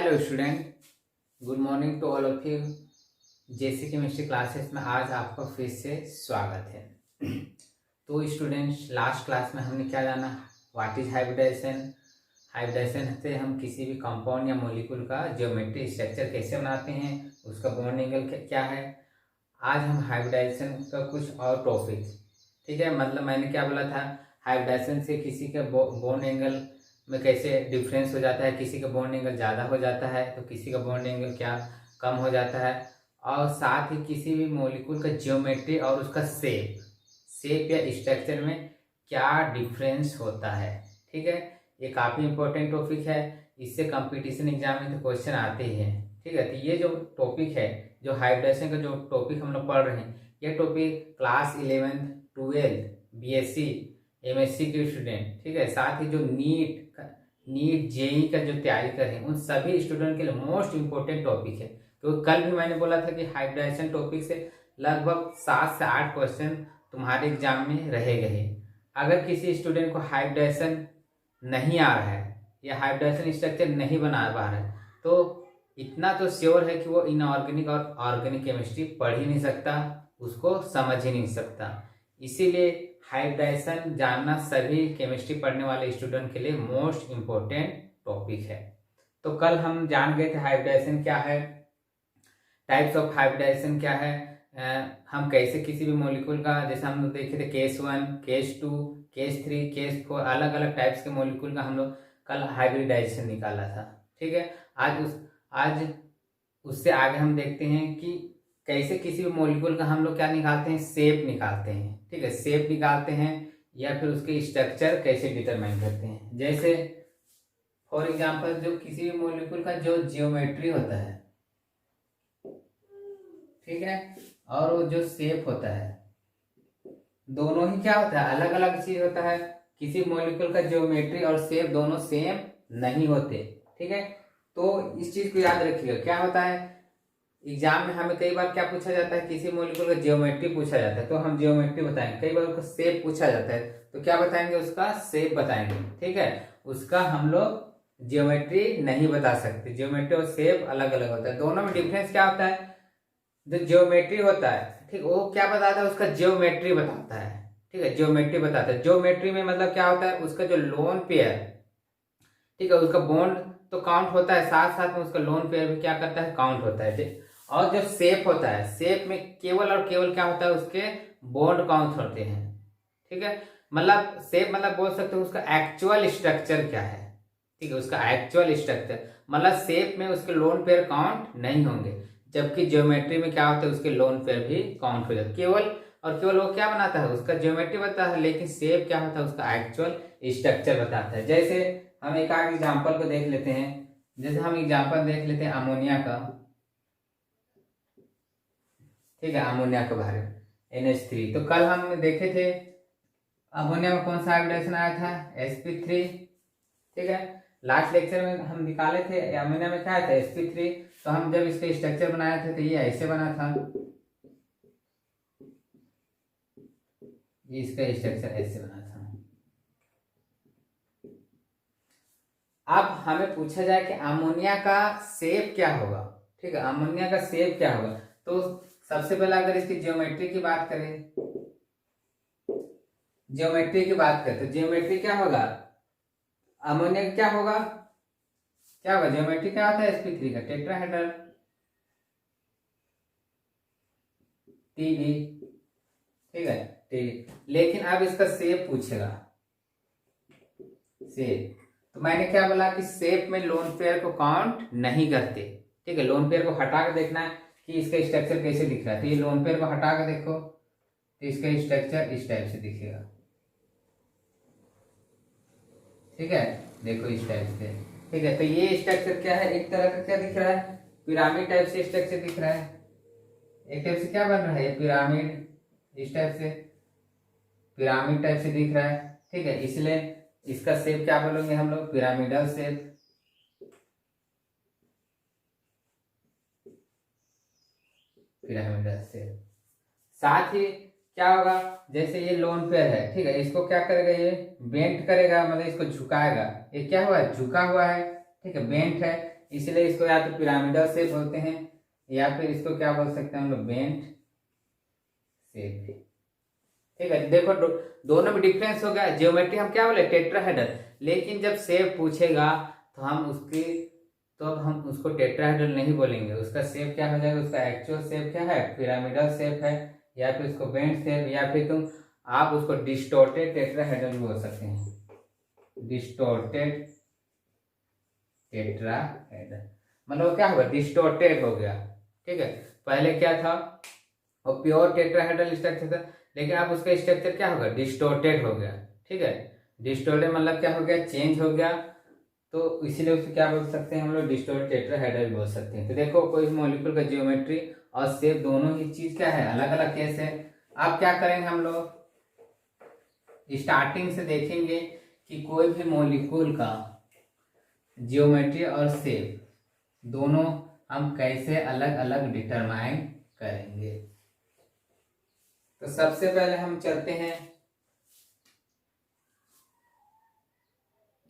Hello student, good morning to all of you. JC chemistry classes में आज आपका फिर से स्वागत है। तो स्टूडेंट्स, लास्ट क्लास में हमने क्या जाना, व्हाट इज हाइब्रिडाइजेशन। हाइब्रिडाइजेशन से हम किसी भी कंपाउंड या मॉलिक्यूल का ज्योमेट्री स्ट्रक्चर कैसे बनाते हैं, उसका बॉन्ड एंगल क्या है। आज हम हाइब्रिडाइजेशन का कुछ और टॉपिक, ठीक है, मतलब मैंने क्या बोला था, हाइब्रिडाइजेशन से किसी का बॉन्ड एंगल में कैसे डिफरेंस हो जाता है, किसी का बॉन्ड एंगल ज़्यादा हो जाता है तो किसी का बॉन्ड एंगल क्या कम हो जाता है, और साथ ही किसी भी मॉलिक्यूल का ज्योमेट्री और उसका शेप या स्ट्रक्चर में क्या डिफरेंस होता है। ठीक है, ये काफ़ी इंपॉर्टेंट टॉपिक है, इससे कंपटीशन एग्जाम में तो क्वेश्चन आते ही हैं। ठीक है, तो ये जो टॉपिक है, जो हाइब्रिडेशन का जो टॉपिक हम लोग पढ़ रहे हैं, ये topic class 11th 12th BSc MSc के स्टूडेंट, ठीक है, साथ ही जो नीट जेई का जो तैयारी कर रहे हैं उन सभी स्टूडेंट के लिए मोस्ट इंपॉर्टेंट टॉपिक है। तो कल भी मैंने बोला था कि हाइब्रिडाइजेशन टॉपिक से लगभग 7 से 8 क्वेश्चन तुम्हारे एग्जाम में रहेंगे ही। अगर किसी स्टूडेंट को हाइब्रिडाइजेशन नहीं आ रहा है या हाइब्रिडाइजेशन स्ट्रक्चर नहीं बना पा रहा है तो इतना तो श्योर है कि वो इनऑर्गेनिक और ऑर्गेनिक केमिस्ट्री पढ़ ही नहीं सकता, उसको समझ ही नहीं सकता। इसीलिए हाइब्रिडाइजेशन जानना सभी केमिस्ट्री पढ़ने वाले स्टूडेंट के लिए मोस्ट इम्पोर्टेंट टॉपिक है। तो कल हम जान गए थे हाइब्रिडाइजेशन क्या है, टाइप्स ऑफ हाइब्रिडाइजेशन क्या है, हम कैसे किसी भी मॉलिक्यूल का, जैसे हम लोग देखे थे केस 1 केस 2 केस 3 केस 4, अलग अलग टाइप्स के मॉलिक्यूल का हम लोग कल हाइब्रिडाइजेशन निकाला था। ठीक है, आज उससे आगे हम देखते हैं कि कैसे किसी भी मॉलिक्यूल का हम लोग क्या निकालते हैं, शेप निकालते हैं। ठीक है, शेप निकालते हैं या फिर उसके स्ट्रक्चर कैसे डिटरमाइन करते हैं। जैसे फॉर एग्जांपल जो किसी भी मॉलिक्यूल का जो जियोमेट्री होता है, ठीक है, और वो जो शेप होता है, दोनों ही क्या होता है, अलग अलग चीज होता है। किसी मॉलिक्यूल का जियोमेट्री और शेप दोनों सेम नहीं होते। ठीक है, तो इस चीज को याद रखिएगा। क्या होता है, एग्जाम में हमें कई बार क्या पूछा जाता है, किसी मॉलिक्यूल का ज्योमेट्री पूछा जाता है तो हम ज्योमेट्री बताएंगे, कई बार उसका शेप पूछा जाता है तो क्या बताएंगे, उसका शेप बताएंगे। ठीक है, उसका हम लोग ज्योमेट्री नहीं बता सकते, ज्योमेट्री और शेप अलग अलग होता है, दोनों में डिफरेंस क्या होता है। जो ज्योमेट्री होता है, ठीक, वो क्या बताता है, उसका ज्योमेट्री बताता है। ठीक है, ज्योमेट्री बताता है। ज्योमेट्री में मतलब क्या होता है, उसका जो लोन पेयर, ठीक है, उसका बॉन्ड तो काउंट होता है, साथ साथ में उसका लोन पेयर भी क्या करता है, काउंट होता है। ठीक, और जो शेप होता है, शेप में केवल और केवल क्या होता है, उसके बॉन्ड काउंट होते हैं। ठीक है, मतलब शेप मतलब बोल सकते हो उसका एक्चुअल स्ट्रक्चर क्या है। ठीक है, उसका एक्चुअल स्ट्रक्चर मतलब शेप में उसके लोन पेयर काउंट नहीं होंगे, जबकि ज्योमेट्री में क्या होता है, उसके लोन पेयर भी काउंट हो जाते। केवल और केवल वो क्या बनाता है, उसका ज्योमेट्री बताता है, लेकिन शेप क्या होता है, उसका एक्चुअल स्ट्रक्चर बताता है। जैसे हम एक आगे एग्जाम्पल को देख लेते हैं, जैसे हम एग्जाम्पल देख लेते हैं अमोनिया का। ठीक है, अमोनिया के बारे में NH3, तो कल हम देखे थे अमोनिया में कौन सा हाइब्रिडेशन आया था, sp3। ठीक है, लास्ट लेक्चर में हम निकाले थे अमोनिया में क्या आया था, sp3। तो हम जब इसका स्ट्रक्चर बनाया था तो ये ऐसे बना था, ये इसका स्ट्रक्चर ऐसे बना था। अब हमें पूछा जाए कि अमोनिया का शेप क्या होगा। ठीक है, अमोनिया का शेप क्या होगा, तो सबसे पहले अगर इसकी ज्योमेट्री की बात करें, ज्योमेट्री की बात करें तो ज्योमेट्री क्या होगा, अमोनिया का क्या होगा, क्या होगा, ज्योमेट्री क्या होता है, sp3 का टेट्राहेड्रल Tb। ठीक है, लेकिन अब इसका शेप पूछेगा, शेप, तो मैंने क्या बोला कि शेप में लोन पेयर को काउंट नहीं करते। ठीक है, लोन पेयर को हटा के देखना है कि इसका स्ट्रक्चर कैसे दिख रहा है, तो ये लोन पेयर को हटा के देखो तो इसका स्ट्रक्चर इस टाइप से दिखेगा। ठीक है, देखो इस टाइप से। ठीक है, तो ये स्ट्रक्चर क्या है, एक तरह का क्या दिख रहा है, पिरामिड टाइप से स्ट्रक्चर दिख रहा है। एक टाइप से क्या बन रहा है, पिरामिड, इस टाइप से पिरामिड टाइप से दिख रहा है। ठीक है, इसलिए इसका शेप क्या बोलेंगे हम लोग, पिरामिडल शेप। पिरामिडल शेप, साथ ही क्या होगा, जैसे ये लोन पेयर है, ठीक है, इसको क्या करेगा, ये बेंट करेगा, मतलब इसको झुकाएगा। ये क्या हुआ है, झुका हुआ है। ठीक है, बेंट है, इसलिए इसको या तो पिरामिडल शेप बोलते हैं या फिर इसको क्या बोल सकते हैं हम लोग, बेंट शेप। ठीक है, देखो दोनों में डिफरेंस हो गया। ज्योमेट्री हम क्या बोले, टेट्राहेड्रल, लेकिन जब शेप पूछेगा तो हम उसको टेट्राहेड्रल नहीं बोलेंगे, उसका शेप क्या हो जाएगा, उसका एक्चुअल शेप क्या है, पिरामिडल शेप है, या फिर उसको बेंट शेप, या फिर आप उसको डिस्टोर्टेड टेट्राहेड्रल बोल सकते हैं, डिस्टोर्टेड टेट्राहेड्रल। मतलब क्या होगा, डिस्टोर्टेड हो गया। ठीक है, पहले क्या था, वो प्योर टेट्राहेड्रल स्ट्रक्चर था, लेकिन अब उसका स्ट्रक्चर क्या होगा, डिस्टोर्टेड हो गया। ठीक है, डिस्टोर्टेड मतलब क्या हो गया, चेंज हो गया, तो इसीलिए उसे क्या बोल सकते हैं हम लोग, डिस्टोर्टेड टेट्राहेड्रल बोल सकते हैं। तो देखो कोई मॉलिक्यूल का ज्योमेट्री और शेप दोनों ही चीज क्या है, अलग अलग केस है। अब क्या करेंगे हम लोग, स्टार्टिंग से देखेंगे कि कोई भी मॉलिक्यूल का ज्योमेट्री और शेप दोनों हम कैसे अलग अलग डिटरमाइन करेंगे। तो सबसे पहले हम चलते हैं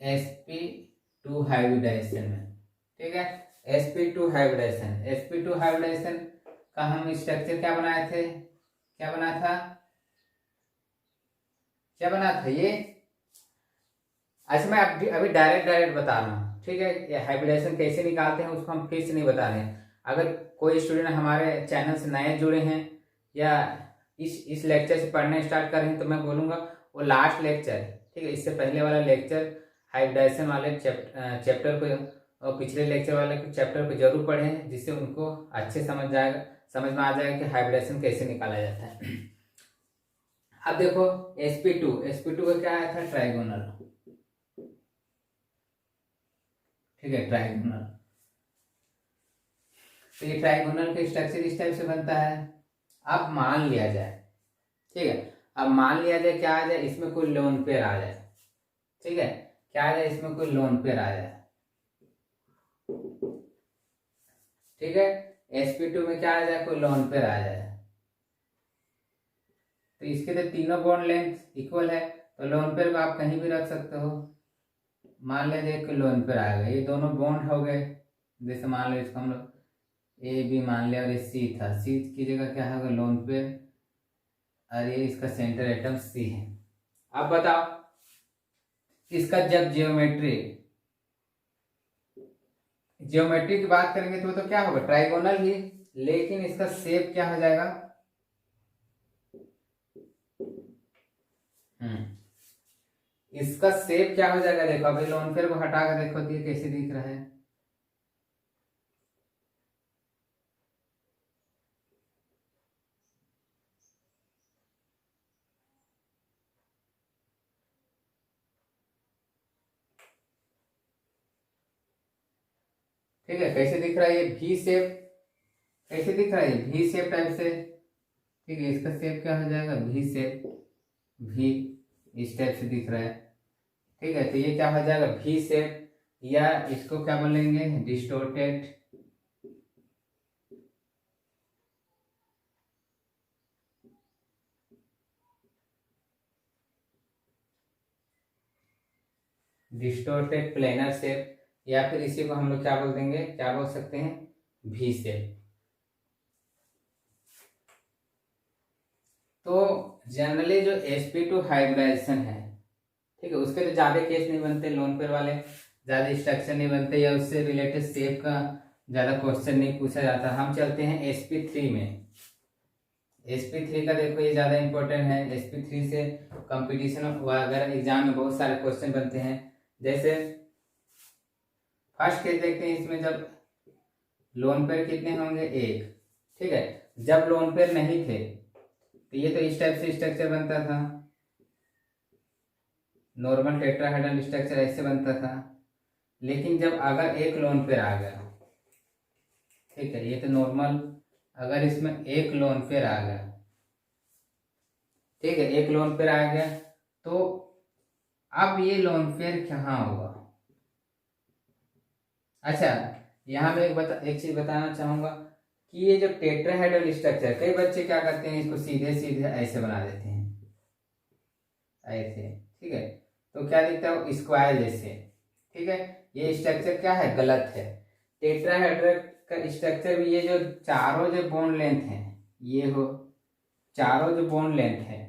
sp2 हाइब्रिडाइजेशन में। ठीक है, sp2 हाइब्रिडाइजेशन, sp2 हाइब्रिडाइजेशन का हम स्ट्रक्चर क्या बनाए थे, क्या बना था, क्या बना था ये। अच्छा मैं अभी डायरेक्ट बता रहा हूँ। ठीक है, ये हाइब्रिडाइजेशन कैसे निकालते हैं उसको हम फिर से नहीं बता रहे हैं। अगर कोई स्टूडेंट हमारे चैनल से नए जुड़े हैं या इस लेक्चर से पढ़ना स्टार्ट कर रहे हैं, तो मैं बोलूँगा वो लास्ट लेक्चर, ठीक है, इससे पहले वाला लेक्चर हाइब्रिडाइजेशन वाले चैप्टर को और पिछले लेक्चर वाले चैप्टर को जरूर पढ़ें, जिससे उनको अच्छे समझ में आ जाएगा कि हाइब्रिडाइजेशन कैसे निकाला जाता है। अब देखो sp2 का क्या आया था, ट्राइगोनल। ठीक है, ट्राइगोनल, तो ये ट्राइगोनल का स्ट्रक्चर इस टाइप से बनता है। अब मान लिया जाए, ठीक है, अब मान लिया जाए क्या आ जाए, इसमें कोई लोन पेयर आ जाए। ठीक है, क्या आ जाए, इसमें कोई लोन पेयर आ जाए। ठीक है, sp2 में क्या आ जाए, कोई लोन पेयर आ जाए, तो इसके तो तीनों बॉन्ड लेंथ इक्वल है, तो लोन पेयर को आप कहीं भी रख सकते हो। मान लीजिए एक लोन पेयर आएगा, ये दोनों बॉन्ड हो गए, जैसे मान लो इसको हम लोग ए बी मान लिया, और ये सी था, सी की जगह क्या होगा, लोन पेयर, और ये इसका सेंटर एटम सी है। अब बताओ इसका जब ज्योमेट्री की बात करेंगे तो क्या होगा, ट्राइगोनल ही, लेकिन इसका शेप क्या हो जाएगा, इसका शेप क्या हो जाएगा, देखो अभी लोन पेयर को हटा कर देखो ये कैसे दिख रहा है। ठीक है, कैसे दिख रहा है, ये वी शेप कैसे दिख रहा है, वी शेप टाइप से। ठीक है, इसका शेप क्या हो जाएगा, वी शेप, वी इस टाइप से दिख रहा है। ठीक है, तो ये क्या हो जाएगा, वी शेप, या इसको क्या बोलेंगे, डिस्टोर्टेड प्लेनर शेप, या फिर इसी को हम लोग क्या बोल देंगे, क्या बोल सकते हैं, वी शेप। तो जनरली जो sp2 हाइब्रिडाइजेशन है, ठीक है, उसके तो ज्यादा केस नहीं बनते, लोन पेयर वाले ज्यादा स्ट्रक्चर नहीं बनते, या उससे रिलेटेड शेप का ज्यादा क्वेश्चन नहीं पूछा जाता। हम चलते हैं sp3 में। sp3 का देखो ये ज्यादा इंपॉर्टेंट है, sp3 से कंपटीशन वगैरह एग्जाम में बहुत सारे क्वेश्चन बनते हैं। जैसे फर्स्ट केस देखते हैं, इसमें जब लोन पेयर कितने होंगे, एक। ठीक है, जब लोन पेयर नहीं थे तो ये तो इस टाइप से स्ट्रक्चर बनता था, नॉर्मल टेट्राहेड्रल स्ट्रक्चर ऐसे बनता था। लेकिन जब अगर एक लोन पेयर आ गया, ठीक है, ये तो नॉर्मल, अगर इसमें एक लोन पेयर आ गया, ठीक है, एक लोन पेयर आ गया, तो अब ये लोन पेयर कहाँ होगा। अच्छा, यहाँ मैं एक चीज बताना चाहूंगा कि ये जो टेट्राहेड्रल स्ट्रक्चर, कई बच्चे क्या करते हैं, इसको सीधे सीधे ऐसे बना देते हैं, ऐसे। ठीक है, तो क्या दिखता है, स्क्वायर जैसे। ठीक है, ये स्ट्रक्चर क्या है, गलत है। टेट्राहेड्रल का स्ट्रक्चर भी, ये जो चारों जो बॉन्ड लेंथ है, ये हो चारों जो बॉन्ड लेंथ है,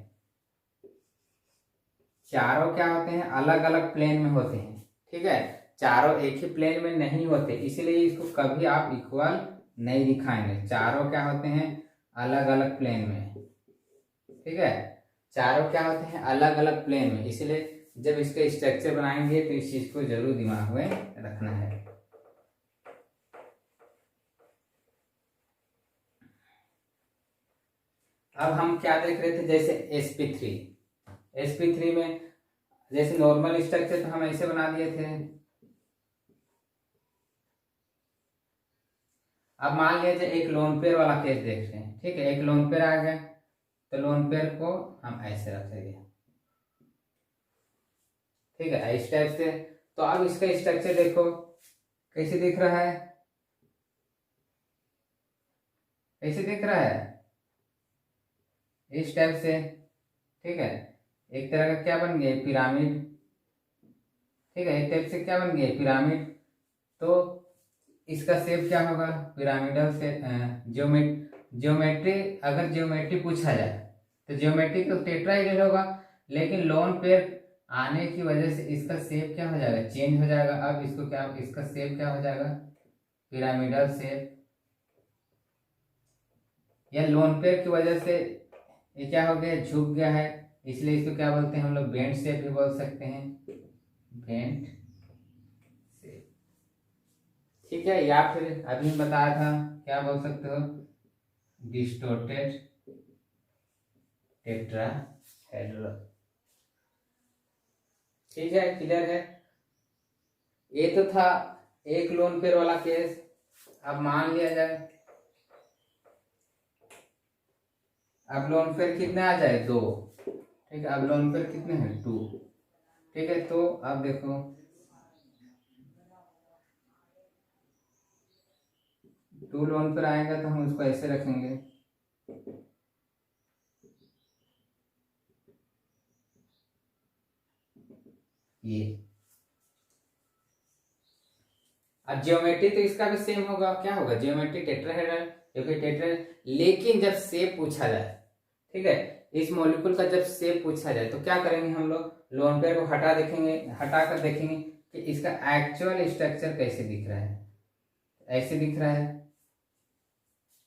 चारों क्या होते हैं, अलग अलग प्लेन में होते हैं। ठीक है, चारों एक ही प्लेन में नहीं होते, इसलिए इसको कभी आप इक्वल नहीं दिखाएंगे। चारों क्या होते हैं, अलग अलग प्लेन में। ठीक है, चारों क्या होते हैं, अलग अलग प्लेन में, इसलिए जब इसका स्ट्रक्चर बनाएंगे तो इस चीज को जरूर दिमाग में रखना है। अब हम क्या देख रहे थे, जैसे sp3 में जैसे नॉर्मल स्ट्रक्चर तो हम ऐसे बना दिए थे। अब मान लीजिए एक लोन पेयर वाला केस देख रहे हैं। ठीक है, एक लोन पेयर आ गया, तो लोन पेयर को हम ऐसे रख देंगे। ठीक है, इस टाइप से। तो अब इसका स्ट्रक्चर देखो कैसे दिख रहा है, कैसे दिख रहा है, इस टाइप से। ठीक है, एक तरह का क्या बन गया, पिरामिड। ठीक है, एक टाइप से क्या बन गया, पिरामिड। तो इसका शेप क्या होगा, पिरामिडल से। ज्योमेट्री, अगर ज्योमेट्री पूछा जाए तो ज्योमेट्री तो टेट्राहेड्रल होगा, लेकिन लोन पेयर आने की वजह से इसका शेप क्या हो जाएगा, चेंज हो जाएगा। अब इसको क्या, इसका शेप क्या हो जाएगा, पिरामिडल शेप। या लोन पेयर की वजह से ये क्या हो गया, झुक गया है, इसलिए इसको क्या बोलते हैं हम लोग, बेंट शेप भी बोल सकते हैं, बेंट शेप। ठीक है, या फिर अभी बताया था क्या बोल सकते हो, डिस्टोर्टेड टेट्राहेड्रल। ठीक है, क्लियर है। ये तो था एक लोन पेयर वाला केस। अब मान लिया जाए, अब लोन पेयर कितने आ जाए, 2। ठीक है, अब लोन पेयर कितने हैं, 2। ठीक है, तो अब देखो टू लोन पेयर आएगा तो हम उसको ऐसे रखेंगे। ये अब ज्योमेट्री तो इसका भी सेम होगा, क्या होगा, ज्योमेट्री टेट्राहेड्रल, क्योंकि टेट्राहेड्रल। लेकिन जब शेप पूछा जाए, ठीक है, इस मॉलिक्यूल का जब शेप पूछा जाए तो क्या करेंगे हम लोग, लोन पेयर को हटा कर देखेंगे कि इसका एक्चुअल स्ट्रक्चर कैसे दिख रहा है। ऐसे दिख रहा है,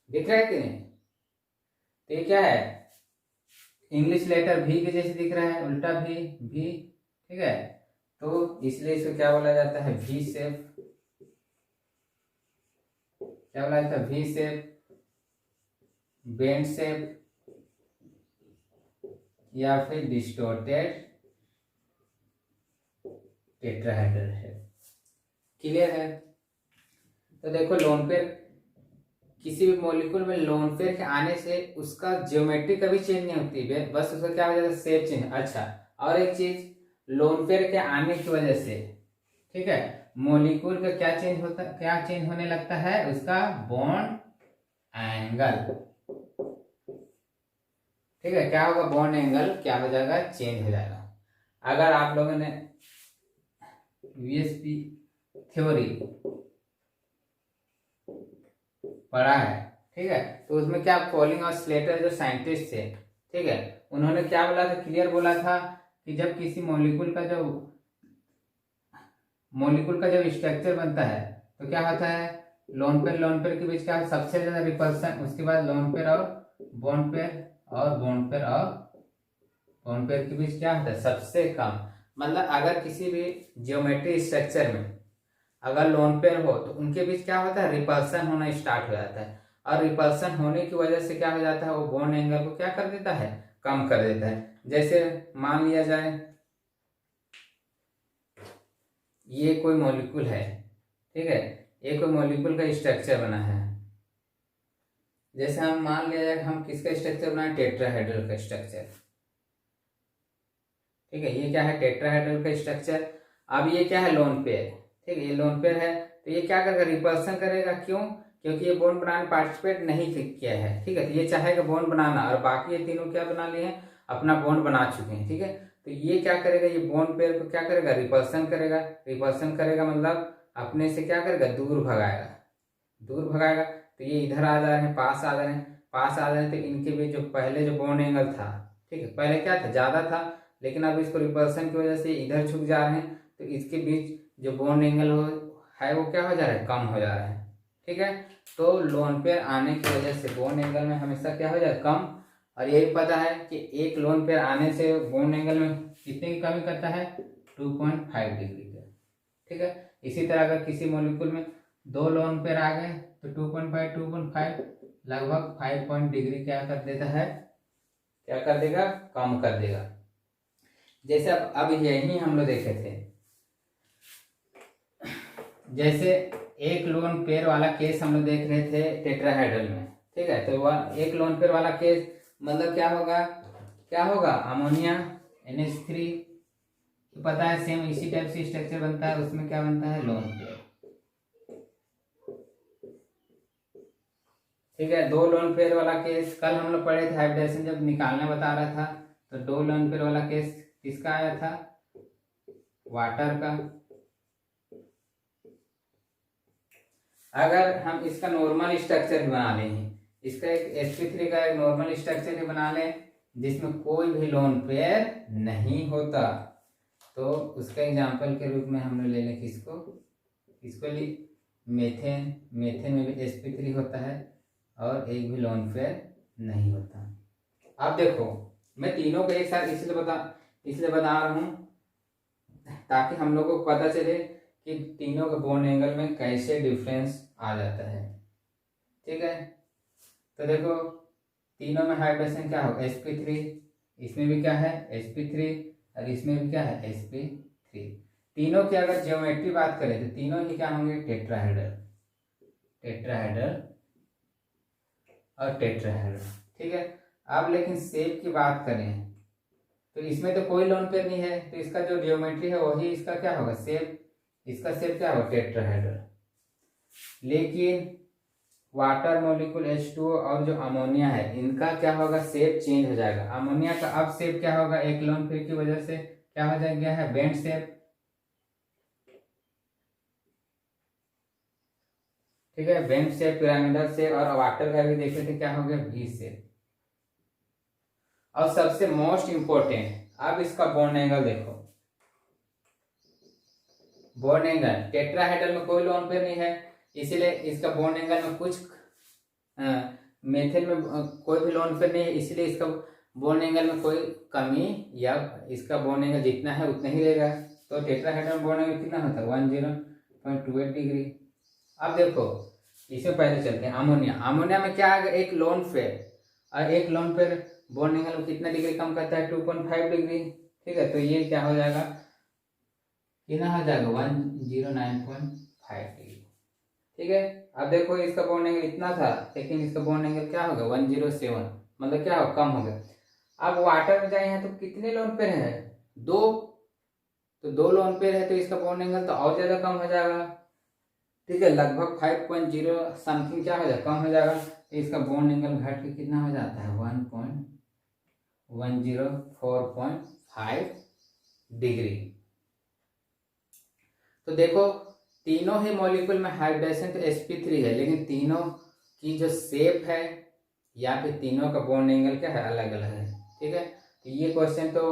दिख रहा है कि नहीं। तो ये क्या है, इंग्लिश लेटर भी के जैसे दिख रहा है, उल्टा भी। ठीक है, तो इसलिए इसको क्या बोला जाता है, वी शेप। क्या बोला जाता है, वी शेप, बेंड शेप, या फिर डिस्टोर्टेड टेट्राहेड्रल है। क्लियर है। तो देखो लोन पेयर, किसी भी मॉलिक्यूल में लोन पेयर के आने से उसका ज्योमेट्री कभी चेंज नहीं होती है, बस उसका क्या हो जाता है, शेप चेंज। अच्छा, और एक चीज, लोन पेयर के आने की वजह से, ठीक है, मॉलिक्यूल का क्या चेंज होता, क्या चेंज होने लगता है, उसका बॉन्ड एंगल। ठीक है, क्या होगा, बॉन्ड एंगल क्या हो जाएगा, चेंज हो जाएगा। अगर आप लोगों ने वीएसपी थ्योरी पढ़ा है, ठीक है, तो उसमें क्या, पॉलिंग और स्लेटर जो साइंटिस्ट थे, ठीक है, उन्होंने क्या बोला था, क्लियर बोला था कि जब किसी मॉलिक्यूल का जब स्ट्रक्चर बनता है तो क्या होता है, लोन पेयर के बीच क्या सबसे ज्यादा रिपल्सन, उसके बाद लोन पेयर और बॉन्ड पेयर, और बॉन्ड पेयर के बीच क्या होता है, सबसे कम। मतलब अगर किसी भी ज्योमेट्री स्ट्रक्चर में अगर लोन पेयर हो तो उनके बीच क्या होता है, रिपल्सन होना स्टार्ट हो जाता है, और रिपल्सन होने की वजह से क्या हो जाता है, वो बॉन्ड एंगल को क्या कर देता है, कम कर देता है। जैसे मान लिया जाए ये कोई मॉलिक्यूल है, ठीक है, ये कोई मॉलिक्यूल का स्ट्रक्चर बना है। जैसे हम मान लिया जाए हम किसका स्ट्रक्चर बनाए, टेट्राहेड्रल का स्ट्रक्चर। ठीक है, ये क्या है, टेट्राहेड्रल का स्ट्रक्चर। अब ये क्या है, लोन पेयर। ठीक है, ये लोन पेयर है, तो ये क्या करेगा, रिपल्सन करेगा। क्यों, क्योंकि ये बॉन्ड बनाने पार्टिसिपेट नहीं किया है। ठीक है, तो ये चाहेगा बॉन्ड बनाना, और बाकी ये तीनों क्या बना लिए हैं, अपना बॉन्ड बना चुके हैं। ठीक है, तो ये क्या करेगा, ये बॉन्ड पेयर को क्या करेगा, रिपल्सन करेगा। रिपल्सन करेगा मतलब अपने से क्या करेगा, दूर भगाएगा, दूर भगाएगा। तो ये इधर आ जा रहे हैं, पास आ जा रहे हैं, पास आ जा रहे हैं, तो इनके बीच जो पहले जो बॉन्ड एंगल था, ठीक है, पहले क्या था, ज़्यादा था, लेकिन अब इसको रिपल्सन की वजह से इधर झुक जा रहे हैं, तो इसके बीच जो बॉन्ड एंगल है वो क्या हो जा रहा है, कम हो जा रहा है। ठीक है, तो लोन पेयर आने की वजह से बॉन्ड एंगल में हमेशा क्या हो जाए, कम। और यही पता है कि एक लोन पेयर आने से बॉन्ड एंगल में कितने की कमी करता है, 2.5 डिग्री का। ठीक है, इसी तरह अगर किसी मॉलिक्यूल में दो लोन पेयर आ गए तो 2.5 लगभग 5 पॉइंट डिग्री क्या कर देता है, क्या कर देगा, कम कर देगा। जैसे अब यही हम लोग देखे थे, जैसे एक लोन पेयर वाला केस हम लोग देख रहे थे टेट्राहेड्रल में। ठीक है, तो वह एक लोन पेयर वाला केस मतलब क्या होगा, क्या होगा, अमोनिया NH3, तो पता है सेम इसी टाइप से स्ट्रक्चर बनता है, उसमें क्या बनता है, लोन पेयर। ठीक है, दो लोन पेयर वाला केस कल हम लोग पढ़े थे, हाइब्रिडेशन जब निकालना बता रहा था, तो दो लोन पेयर वाला केस किसका आया था, वाटर का। अगर हम इसका नॉर्मल स्ट्रक्चर बना लें, इसका एक sp3 का एक नॉर्मल स्ट्रक्चर ही बना लें जिसमें कोई भी लोन पेयर नहीं होता, तो उसका एग्जांपल के रूप में हम लोग ले लें किसको, मेथेन। मेथेन में भी sp3 होता है और एक भी लोन पेयर नहीं होता। अब देखो, मैं तीनों को एक साथ इसलिए बता रहा हूँ ताकि हम लोगों को पता चले कि तीनों के बॉन्ड एंगल में कैसे डिफरेंस आ जाता है। ठीक है, तो देखो तीनों में हाइब्रिडेशन क्या होगा, sp3, इसमें भी क्या है sp3 और इसमें भी क्या है sp3। तीनों की अगर ज्योमेट्री बात करें तो तीनों ही क्या होंगे, टेट्राहेड्रल और टेट्राहेड्रल। ठीक है, अब लेकिन शेप की बात करें तो इसमें तो कोई लोन पेयर नहीं है, तो इसका जो ज्योमेट्री है वही इसका क्या होगा, शेप, इसका शेप क्या होगा, टेट्राहेड्रल। लेकिन वाटर मॉलिक्यूल H2O और जो अमोनिया है इनका क्या होगा, शेप चेंज हो जाएगा। अमोनिया का अब शेप क्या होगा, एक लोन पेयर की वजह से क्या हो गया है, बेंड शेप। ठीक है, बेंड शेप, पिरामिडल शेप, और वाटर का भी देखे थे क्या हो गया, V शेप। और सबसे मोस्ट इंपोर्टेंट, अब इसका बॉन्ड एंगल देखो, बॉन्ड एंगल टेट्राहेड्रल में कोई लोन पेयर नहीं है, इसीलिए इसका बॉन्ड एंगल में कुछ, मेथेन में कोई भी लोन पेयर नहीं है, इसलिए इसका बॉन्ड एंगल में कोई कमी, या इसका बॉन्ड एंगल जितना है उतना ही रहेगा। तो टेट्राहेड्रल में बॉन्ड एंगल कितना होता है, 10.28 डिग्री। अब देखो इसमें पहले चलते हैं अमोनिया में क्या है, एक लोन पेयर, और एक लोन पेयर बॉन्ड एंगल में कितना डिग्री कम करता है, 2.5 डिग्री। ठीक है, तो ये क्या हो जाएगा, कितना हो जाएगा, 109.5 डिग्री। ठीक है, अब देखो इसका बॉन्ड एंगल इतना था, लेकिन इसका बॉन्ड एंगल क्या होगा, 107, मतलब क्या हो, कम हो गया। अब वाटर में जाए हैं तो कितने लोन पेयर है, दो, तो दो लोन पेयर है तो इसका बॉन्ड एंगल तो और ज्यादा कम हो जाएगा। ठीक है, लगभग 5.0 समथिंग क्या हो जाएगा, कम हो जाएगा। तो इसका बॉन्ड एंगल घट के कितना हो जाता है, 1.104.5 डिग्री। तो देखो तीनों ही मॉलिक्यूल में हाइब्रिडेशन तो sp3 है, लेकिन तीनों की जो शेप है या फिर तीनों का बॉन्ड एंगल क्या है, अलग अलग है। ठीक है, तो ये क्वेश्चन तो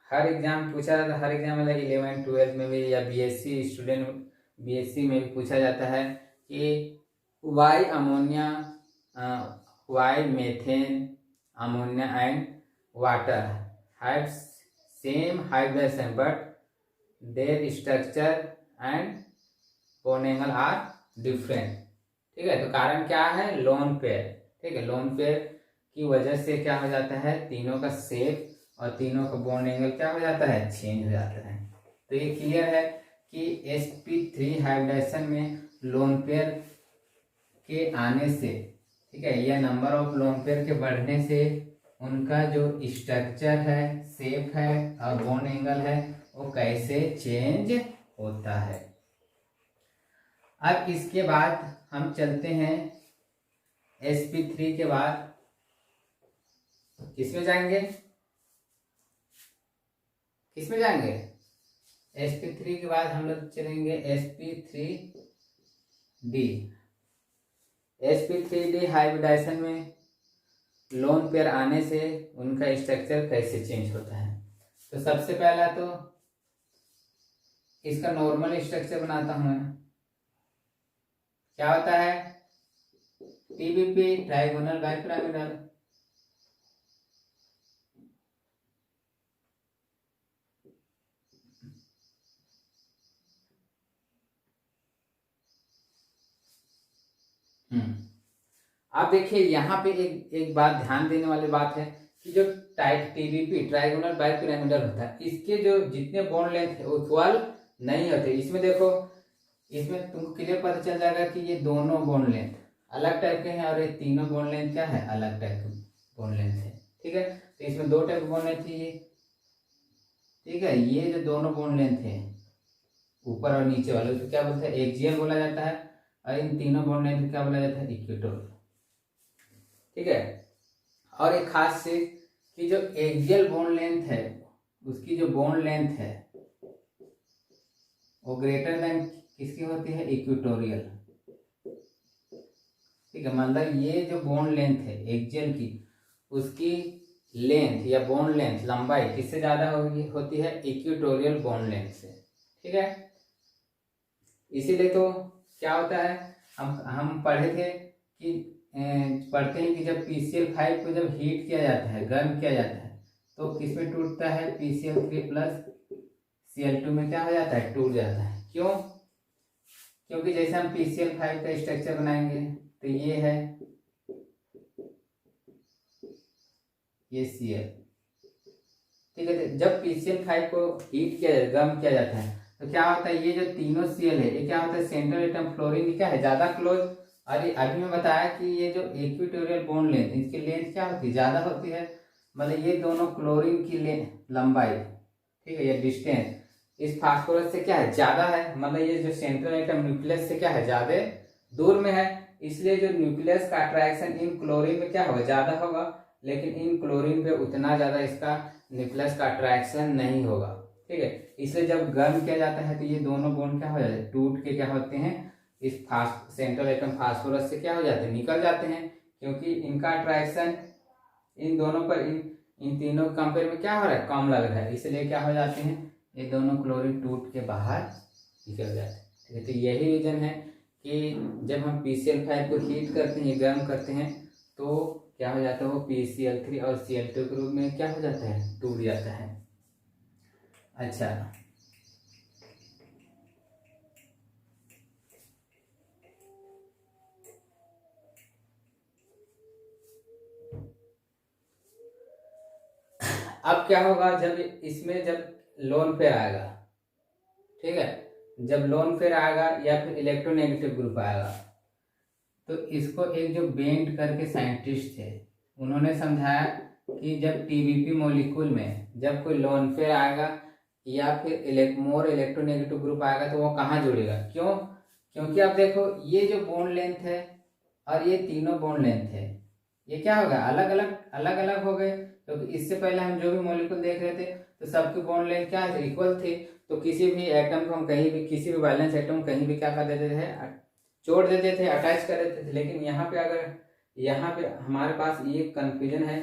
हर एग्जाम पूछा जाता है, हर एग्जाम मतलब 11 12 में भी, या बीएससी स्टूडेंट बीएससी में भी पूछा जाता है कि why ammonia, why methane, ammonia and water have same hybridisation but their structure and bond angle are different. ठीक है, तो कारण क्या है, लोन पेयर। ठीक है, लोन पेयर की वजह से क्या हो जाता है, तीनों का शेप और तीनों का बॉन्ड एंगल क्या हो जाता है, चेंज हो जाता है। तो ये क्लियर है कि sp3 हाइब्रिडेशन में लोन पेयर के आने से, ठीक है, या नंबर ऑफ लोन पेयर के बढ़ने से उनका जो स्ट्रक्चर है, शेप है और बॉन्ड एंगल है वो कैसे चेंज होता है। अब इसके बाद हम चलते हैं sp3 के बाद किसमें जाएंगे, sp3 के बाद हम लोग चलेंगे sp3d। sp3d हाइब्रिडाइजेशन में लोन पेयर आने से उनका स्ट्रक्चर कैसे चेंज होता है। तो सबसे पहला तो इसका नॉर्मल स्ट्रक्चर बनाता हूं मैं। क्या होता है, टीबीपी ट्राइगोनल बाइपिरामिडल। आप देखिए यहाँ पे एक बात ध्यान देने वाली बात है कि जो टाइट टीबीपी ट्राइगोनल बाइपिरामिडल होता है, इसके जो जितने बॉन्ड लेंथ है वो इक्वल नहीं होते। इसमें देखो, इसमें तुमको क्लियर पता चल जाएगा कि ये दोनों बॉन्ड लेंथ अलग टाइप के हैं और ये तीनों बॉन्ड लेंथ क्या है, अलग टाइप के बॉन्ड लेंथ है। ठीक है, तो इसमें दो टाइप के बॉन्ड लेंथ है ये। ठीक है, ये जो दोनों बॉन्ड लेंथ है ऊपर और नीचे वाले तो क्या बोलते हैं, एक्सियल बोला जाता है, और इन तीनों बॉन्ड लेंथ क्या बोला जाता है, इक्वेटोरियल। ठीक है, और एक खास चीज कि जो एक्सियल बॉन्ड लेंथ है उसकी जो बॉन्ड लेंथ है वो ग्रेटर देन किसकी होती है, इक्वेटोरियल। ठीक है, मतलब ये जो बॉन्ड लेंथ है एक्सियल की, उसकी लेंथ या बॉन्ड लेंथ लंबाई किससे ज्यादा होती है, इक्वेटोरियल बॉन्ड लेंथ से। ठीक है, इसीलिए तो क्या होता है, हम पढ़े थे कि पढ़ते हैं कि जब PCl5 को जब हीट किया जाता है, गर्म किया जाता है, तो किसमें टूटता है, PCl3 प्लस Cl2 में क्या हो जाता है, टूट जाता है। क्यों, क्योंकि जैसे हम PCl5 का स्ट्रक्चर बनाएंगे तो ये है, ये Cl। ठीक है, जब PCl5 को हीट किया जाता है, गर्म किया जाता है, तो क्या होता है, ये जो तीनों Cl है ये क्या होता है, सेंट्रल एटम फ्लोरीन क्या है, ज्यादा क्लोज। अरे अभी मैं बताया कि ये जो इक्वेटोरियल बॉन्ड लेंथ, इसकी लेंथ क्या होती है, ज्यादा होती है। मतलब ये दोनों क्लोरीन की लंबाई, ठीक है, ये डिस्टेंस इस फास्फोरस से क्या है, ज्यादा है। मतलब ये जो सेंट्रल एटम न्यूक्लियस से क्या है, ज्यादा दूर में है, इसलिए जो न्यूक्लियस का अट्रैक्शन इन क्लोरीन में क्या होगा, ज्यादा होगा, लेकिन इन क्लोरीन पे उतना ज्यादा इसका न्यूक्लियस का अट्रैक्शन नहीं होगा। ठीक है, इसलिए जब गर्म किया जाता है तो ये दोनों बॉन्ड क्या हो जाते हैं, टूट के क्या होते हैं, इस सेंट्रल एटम फास्फोरस से क्या हो जाते हैं, निकल जाते हैं, क्योंकि इनका अट्रैक्शन इन दोनों पर इन तीनों कंपेयर में क्या हो रहा है, कम लग रहा है, इसलिए क्या हो जाते हैं, ये दोनों क्लोरीन टूट के बाहर निकल जाते हैं। ठीक है, तो यही रीजन है कि जब हम PCl5 को हीट करते हैं, गर्म करते हैं, तो क्या हो जाता है, वो PCl3 और Cl2 के रूप में क्या हो जाता है, टूट जाता है। अच्छा, अब क्या होगा, जब इसमें जब लोन पेयर आएगा, ठीक है, जब लोन पेयर आएगा या फिर इलेक्ट्रोनेगेटिव ग्रुप आएगा, तो इसको एक जो बेंट करके साइंटिस्ट थे उन्होंने समझाया कि जब टीबीपी मॉलिक्यूल में जब कोई लोन पेयर आएगा या फिर मोर इलेक्ट्रोनेगेटिव ग्रुप आएगा तो वो कहाँ जुड़ेगा। क्यों, क्योंकि आप देखो ये जो बॉन्ड लेंथ है और ये तीनों बॉन्ड लेंथ है, ये क्या हो गया, अलग अलग हो गए। क्योंकि इससे पहले हम जो भी मॉलिक्यूल देख रहे थे तो सबकी बॉन्ड लेंथ क्या है, इक्वल थी। तो किसी भी एटम को हम कहीं भी, किसी भी वैलेंस एटम कहीं भी क्या कर देते थे, जोड़ देते थे, अटैच कर देते थे। लेकिन यहाँ पे अगर यहाँ पे हमारे पास ये कंफ्यूजन है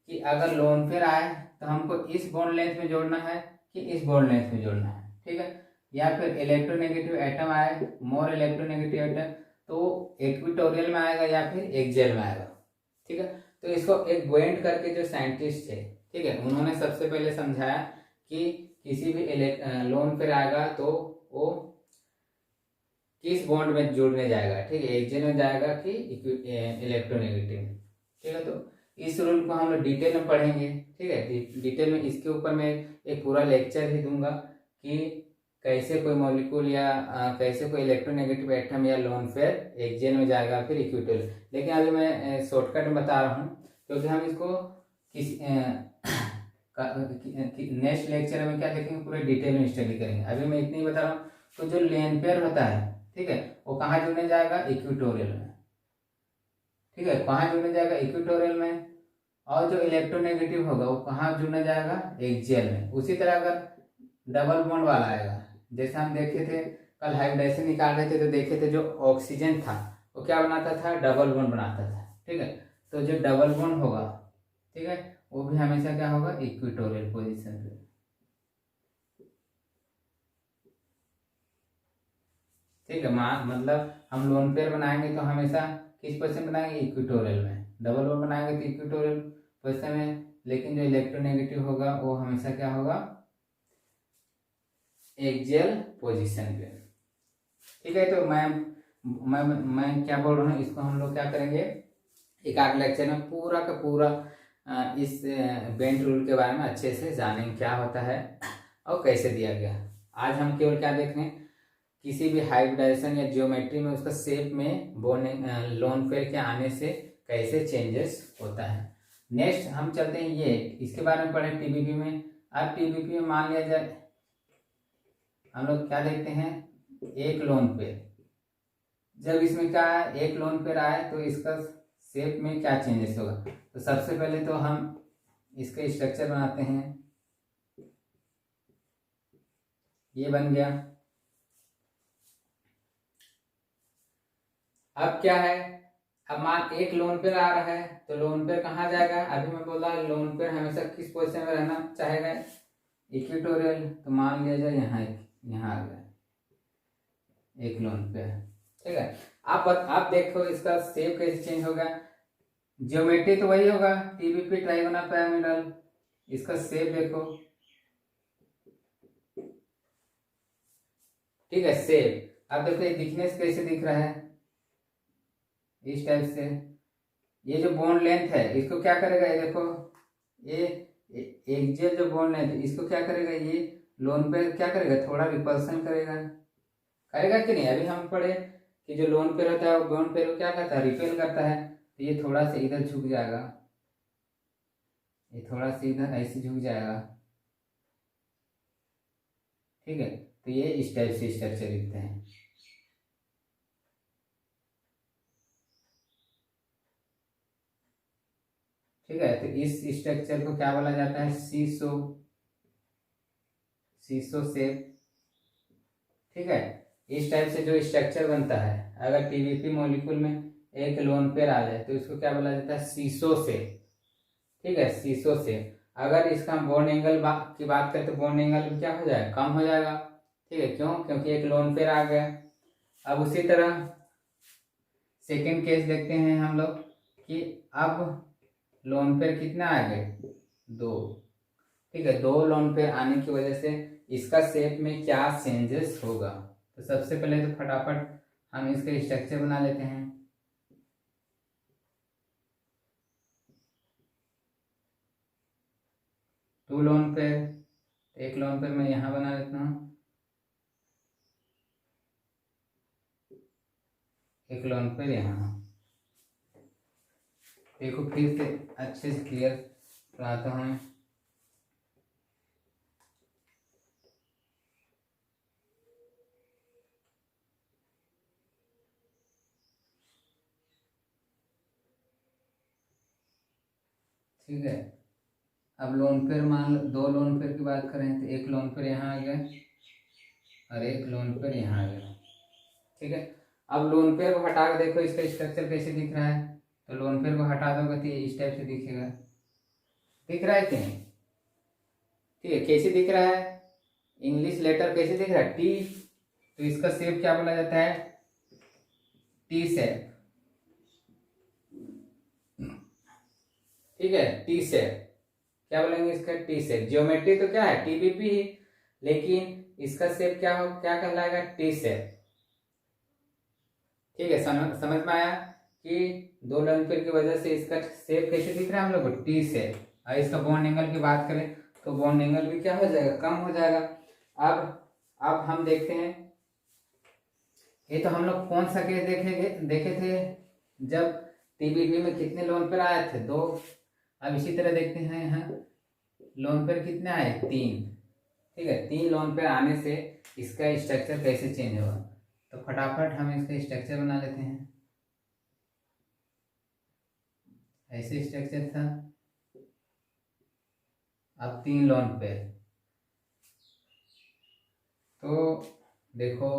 कि अगर लोन पेयर आए तो हमको इस बॉन्ड लेंथ में जोड़ना है कि इस बॉन्ड लेंथ में जोड़ना है। ठीक है, या फिर इलेक्ट्रोनेगेटिव एटम आए, मोर इलेक्ट्रोनेगेटिव एटम, तो इक्वेटोरियल में आएगा या फिर एक्सियल में आएगा। ठीक है, तो इसको एक बेंट करके जो साइंटिस्ट थे, ठीक है, उन्होंने सबसे पहले समझाया कि किसी भी लोन पेयर आएगा तो वो किस बॉन्ड में जुड़ने जाएगा। ठीक है, एक्सियल में जाएगा कि इलेक्ट्रोनेगेटिव। ठीक है, तो इस रूल को हम लोग डिटेल में पढ़ेंगे। ठीक है, डिटेल में इसके ऊपर मैं एक पूरा लेक्चर ही दूंगा कि कैसे कोई मॉलिक्यूल या कैसे कोई इलेक्ट्रोनेगेटिव एटम या लोन पेयर एक्सियल में जाएगा फिर इक्वेटोरियल। लेकिन अभी मैं शॉर्टकट में बता रहा हूँ क्योंकि हम इसको किस नेक्स्ट लेक्चर में क्या देखेंगे, पूरे डिटेल में स्टडी करेंगे। अभी मैं इतनी बता रहा हूँ। तो जो लोन पेयर होता है, ठीक है, वो कहाँ जुड़ने जाएगा, इक्वेटोरियल में। ठीक है, कहाँ जुड़ने जाएगा, इक्वेटोरियल में। और जो इलेक्ट्रोनेगेटिव होगा वो कहाँ जुड़ने जाएगा, एक्सियल में। उसी तरह अगर डबल बॉन्ड वाला आएगा। जैसे हम देखे थे कल हाइब्रिडाइजेशन निकाल रहे थे तो देखे थे जो ऑक्सीजन था वो क्या बनाता था, डबल बॉन्ड बनाता था। ठीक है, तो जो डबल बॉन्ड होगा, ठीक है, वो भी हमेशा क्या होगा, इक्वेटोरियल पोजीशन पे। ठीक है, मतलब हम लोन पेयर बनाएंगे तो हमेशा किस पोजीशन बनाएंगे, इक्वेटोरियल में। डबल बॉन्ड बनाएंगे तो इक्वेटोरियल पोजीशन में, लेकिन जो इलेक्ट्रोनेगेटिव होगा वो हमेशा क्या होगा, एक्सियल पोजीशन पे। ठीक है, तो मैं क्या बोल रहा हूँ, इसको हम लोग क्या करेंगे, एक आगे लेक्चर में पूरा का पूरा इस बेंट रूल के बारे में अच्छे से जानेंगे, क्या होता है और कैसे दिया गया। आज हम केवल क्या देख रहे हैं, किसी भी हाइब्रिडाइजेशन या जियोमेट्री में उसका शेप में लोन पेयर के आने से कैसे चेंजेस होता है। नेक्स्ट हम चलते हैं ये, इसके बारे में पढ़े टीबीपी में। अब टीबीपी में मान लिया जाए हम लोग क्या देखते हैं, एक लोन पेयर, जब इसमें क्या है, एक लोन पेयर आए तो इसका शेप में क्या चेंजेस होगा। तो सबसे पहले तो हम इसका स्ट्रक्चर बनाते हैं, ये बन गया। अब क्या है, अब मान एक लोन पेयर आ रहा है तो लोन पेयर कहाँ जाएगा, अभी मैं बोला लोन पेयर हमेशा किस पोजीशन में रहना चाहेगा, इक्वेटोरियल। तो मान लिया जाए यहाँ आ गया एक लोन पेयर। ठीक है, आप देखो इसका शेप कैसे चेंज होगा, ज्योमेट्री तो वही होगा, टीबीपी ट्राइगोनल पिरामिडल। इसका शेप देखो, ठीक है, शेप अब देखो ये दिखने से कैसे दिख रहा है, इस टाइप से। ये जो बोन लेंथ है इसको क्या करेगा, ये देखो, ये एक्सियल जो बोन लेंथ इसको क्या करेगा, ये लोन पे क्या करेगा, थोड़ा रिपल्सन करेगा, करेगा कि नहीं। अभी हम पढ़े कि जो लोन पेयर होता है वो बोन पेयर को क्या करता है, रिपेल करता है। तो ये थोड़ा सा इधर झुक जाएगा, ये थोड़ा सा इधर ऐसे झुक जाएगा। ठीक है, तो ये इस टाइप से स्ट्रक्चर दिखते हैं। ठीक है, तो इस स्ट्रक्चर को क्या बोला जाता है, सीसो, सीसो शेप। ठीक है, इस टाइप से जो स्ट्रक्चर बनता है, अगर टीबीपी मॉलिक्यूल में एक लोन पेयर आ जाए तो इसको क्या बोला जाता है, सीसो शेप। ठीक है, सीसो शेप। अगर इसका बॉन्ड एंगल की बात करें तो बॉन्ड एंगल भी क्या हो जाएगा, कम हो जाएगा। ठीक है, क्यों, क्योंकि एक लोन पेयर आ गया। अब उसी तरह सेकेंड केस देखते हैं हम लोग कि अब लोन पेयर कितने आ गए, दो। ठीक है, दो लोन पेयर आने की वजह से इसका शेप में क्या चेंजेस होगा। तो सबसे पहले तो फटाफट हम इसका स्ट्रक्चर बना लेते हैं। टू लोन पेयर, एक लोन पेयर मैं यहाँ बना लेता हूँ, एक लोन पेयर यहाँ। देखो फिर से अच्छे से क्लियर कराता हूँ। ठीक है, अब लोन पेयर मान लो, दो लोन पेयर की बात करें तो एक लोन पेयर यहाँ आ गया और एक लोन पेयर यहाँ आ गया। ठीक है, अब लोन पेयर को हटा के देखो इसका स्ट्रक्चर कैसे दिख रहा है। तो लोन पेयर को हटा दोगे तो इस टाइप से दिखेगा, दिख रहा है कि नहीं। ठीक है, कैसे दिख रहा है, इंग्लिश लेटर कैसे दिख रहा है, टी। तो इसका शेप क्या बोला जाता है, टी शेप। ठीक है, टी शेप क्या बोलेंगे इसका, टी शेप। ज्योमेट्री तो क्या है, टीबीपी ही, लेकिन इसका शेप क्या हो, क्या कहलाएगा, टी शेप। ठीक है, समझ में आया कि दो लोन पेयर की वजह से इसका शेप कैसे दिख रहा है हम लोग को, टी शेप। और इसका बॉन्ड एंगल की बात करें तो बॉन्ड एंगल भी क्या हो जाएगा, कम हो जाएगा। अब हम देखते हैं, ये तो हम लोग कौन सा केस देखे थे, जब टीबीपी में कितने लोन पेयर आए थे, दो। अब इसी तरह देखते हैं यहाँ लोन पेयर कितने आए, तीन। ठीक है, तीन लोन पेयर आने से इसका स्ट्रक्चर कैसे चेंज होगा। तो फटाफट हम इसका स्ट्रक्चर बना लेते हैं। ऐसे स्ट्रक्चर था, अब तीन लोन पेयर। तो देखो,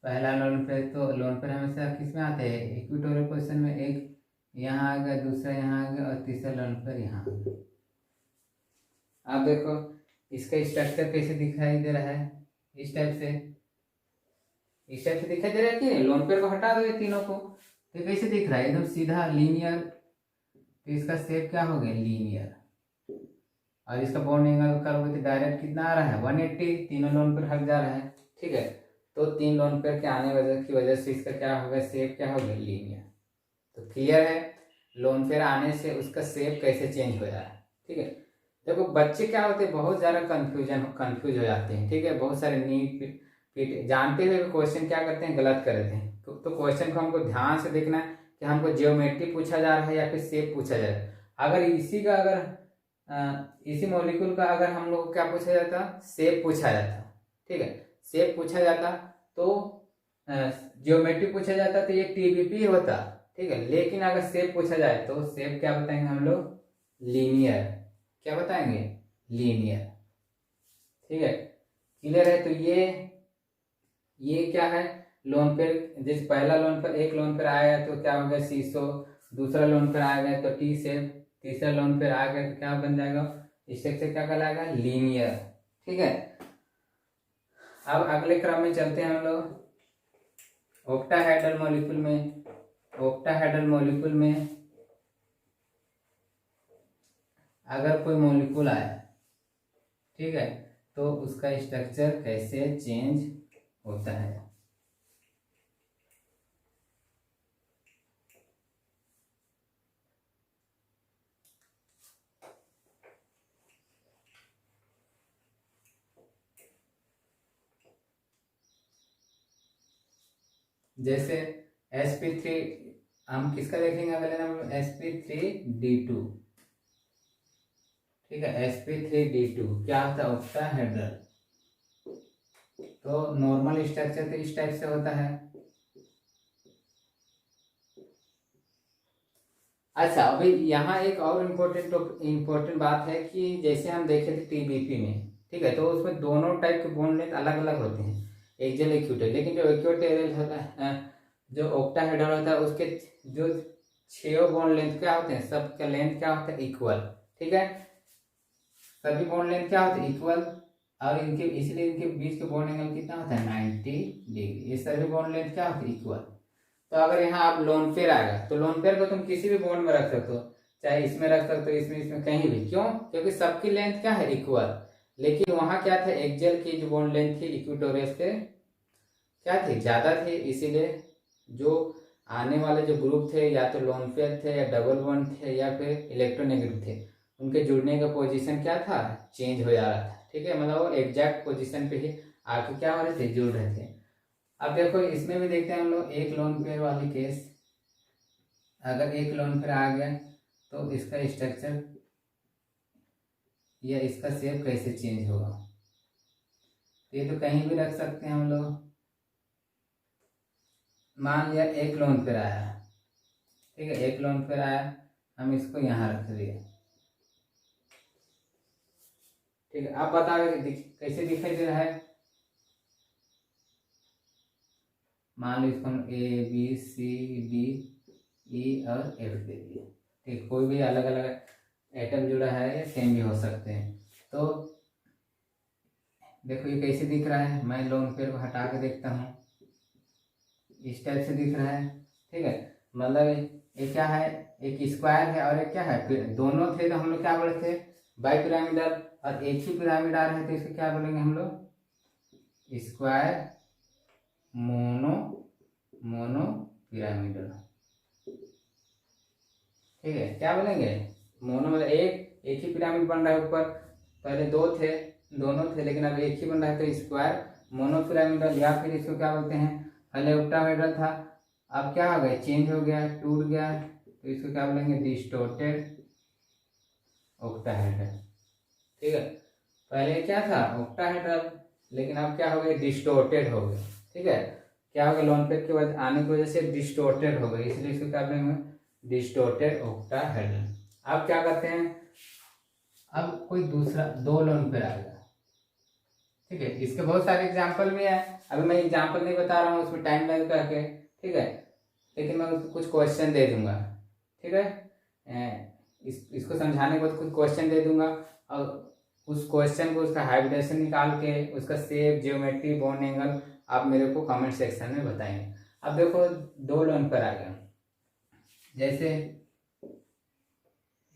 पहला लोन पेयर, तो लोन पेयर हमेशा किस में आते हैं, इक्विटोरियल पोजीशन में। एक यहाँ आ गया, दूसरा यहाँ आ गया और तीसरा लोन पेयर यहाँ आ गया। अब देखो इसका स्ट्रक्चर कैसे दिखाई दे रहा है, इस टाइप से दिखाई दे रहा है कि लोन पेयर को हटा दो ये तीनों को, तो कैसे दिख रहा है, एकदम सीधा लीनियर। तो इसका शेप क्या हो गया, लीनियर। और इसका बॉन्ड एंगल करोगे तो डायरेक्ट कितना आ रहा है, 180। तीनों लोन पेयर हट जा रहा है, ठीक है। तो तीन लोन पेयर के आने की वजह से इसका क्या होगा, शेप क्या हो गया, लीनियर। तो क्लियर है लोन पेयर आने से उसका शेप कैसे चेंज हो रहा है, ठीक है। देखो बच्चे क्या होते हैं, बहुत ज़्यादा कंफ्यूज हो जाते हैं, ठीक है। बहुत सारे नीट पीट जानते हुए क्वेश्चन क्या करते हैं, गलत कर देते हैं। तो क्वेश्चन को हमको ध्यान से देखना है कि हमको जियोमेट्री पूछा जा रहा है या फिर शेप पूछा जा रहा है। इसी मॉलिक्यूल का अगर हम लोग को क्या पूछा जाता, शेप पूछा जाता, ठीक है। शेप पूछा जाता तो जियोमेट्री पूछा जाता तो ये टीबीपी होता, ठीक है। लेकिन अगर शेप पूछा जाए तो शेप क्या बताएंगे हम लोग, लीनियर। क्या बताएंगे, लीनियर, ठीक है। क्लियर है। तो ये क्या है, लोन पेयर। जैसे पहला लोन पेयर, एक लोन पेयर आया तो क्या हो गया, सीसो। दूसरा लोन पेयर आ गया तो टी शेप। तीसरा लोन पेयर आ गया तो क्या बन जाएगा, स्ट्रक्चर क्या कहलाएगा, लीनियर, ठीक है। अब अगले क्रम में चलते हैं हम लोग। ऑक्टाहेड्रल मॉलिक्यूल में अगर कोई मॉलिक्यूल आया, ठीक है, तो उसका स्ट्रक्चर कैसे चेंज होता है। जैसे sp3, हम किसका देखेंगे अगले नंबर, sp3d2, ठीक है। sp3d2 क्या होता है, ऑक्टाहेड्रल। तो नॉर्मल स्ट्रक्चर तो इस टाइप से होता है। अच्छा, अभी यहाँ एक और इम्पोर्टेंट बात है कि जैसे हम देखे थे टीबीपी में, ठीक है, तो उसमें दोनों टाइप के बॉन्ड लेंथ अलग अलग होते हैं, एक्सियल इक्विटोरियल। लेकिन जो इक्विटोरियल होता है, जो ऑक्टाहेड्रल होता है, उसके जो 6 बॉन्ड लेंथ क्या होते हैं, सबका लेंथ क्या होता है, इक्वल, ठीक है। सभी बॉन्ड लेंथ क्या होते हैं, इक्वल। और इनके इसलिए इनके बीच के बॉन्ड एंगल कितना होता है, 90 डिग्री। ये सभी बॉन्ड लेंथ क्या होती है, इक्वल। तो अगर यहाँ आप लोन पेयर आएगा तो लोन पेयर को तुम किसी भी बॉन्ड में रख सकते हो, चाहे इसमें रख सकते हो, इसमें कहीं भी। क्यों, क्योंकि सबकी लेंथ क्या है, इक्वल। लेकिन वहां क्या था, एक्सियल की जो बॉन्ड लेंथ थी इक्विटोरियल से क्या थी, ज्यादा थी। इसीलिए जो आने वाले जो ग्रुप थे, या तो लोन पेयर थे, या डबल बॉन्ड थे, या फिर इलेक्ट्रोनेगेटिव थे, उनके जुड़ने का पोजीशन क्या था, चेंज हो जा रहा था, ठीक है। मतलब वो एग्जैक्ट पोजीशन पे ही आके क्या हो रहे थे, जुड़ रहे थे। अब देखो इसमें भी देखते हैं हम लोग, एक लोन पेयर वाली केस। अगर एक लोन पेयर आ गया तो इसका स्ट्रक्चर या इसका शेप कैसे चेंज होगा। तो ये तो कहीं भी रख सकते हैं हम लोग। मान लिया एक लोन पेयर आया, ठीक है, एक लोन पेयर आया, हम इसको यहाँ रख दिए, ठीक है। आप बताओ कैसे दिखाई दे रहा है। मान लो इसको हम A B C D E और F दे दिए, ठीक। कोई भी अलग अलग एटम जुड़ा है या सेम भी हो सकते हैं। तो देखो ये कैसे दिख रहा है, मैं लोन पेयर को हटा के देखता हूँ, इस टाइप से दिख रहा है, ठीक है। मतलब ये क्या है, एक स्क्वायर है और एक क्या है, दोनों थे तो हम लोग क्या बोले थे, बाई पिरामिडल। और एक ही पिरामिड आ रहा है तो इसको क्या बोलेंगे हम लोग, स्क्वायर मोनो पिरामिडल, ठीक है। क्या बोलेंगे, मोनो मतलब एक ही पिरामिड बन रहा है ऊपर, पहले दोनों थे लेकिन अब एक ही बन रहा है तो स्क्वायर मोनो पिरामिडल। या फिर इसको क्या बोलते हैं, पहले ऑक्टाहेड्रल था, अब क्या हो गया, चेंज हो गया, टूट गया, तो इसको क्या बोलेंगे, डिस्टोर्टेड ऑक्टाहेड्रल, ठीक है। पहले क्या था, ऑक्टाहेड्रल, लेकिन अब क्या हो गया, डिस्टोर्टेड हो गया, ठीक है। क्या हो गया, लोन पेयर के बाद आने की वजह से डिस्टोर्टेड हो गई, इसलिए इसको क्या बोलेंगे, डिस्टोर्टेड ऑक्टाहेड्रल। अब क्या करते हैं, अब कोई दूसरा दो लोन पेयर आ गया, ठीक है। इसके बहुत सारे एग्जाम्पल भी है, अभी मैं एग्जाम्पल नहीं बता रहा हूँ, उसमें टाइम लग करके, ठीक है, लेकिन मैं उसको कुछ क्वेश्चन दे दूंगा, ठीक है। इसको समझाने के बाद कुछ क्वेश्चन दे दूंगा और उस क्वेश्चन को उसका हाइब्रिडेशन निकाल के उसका शेप, जियोमेट्री, बॉन्ड एंगल आप मेरे को कमेंट सेक्शन में बताएंगे। अब देखो 2 लोन पर आ गया, जैसे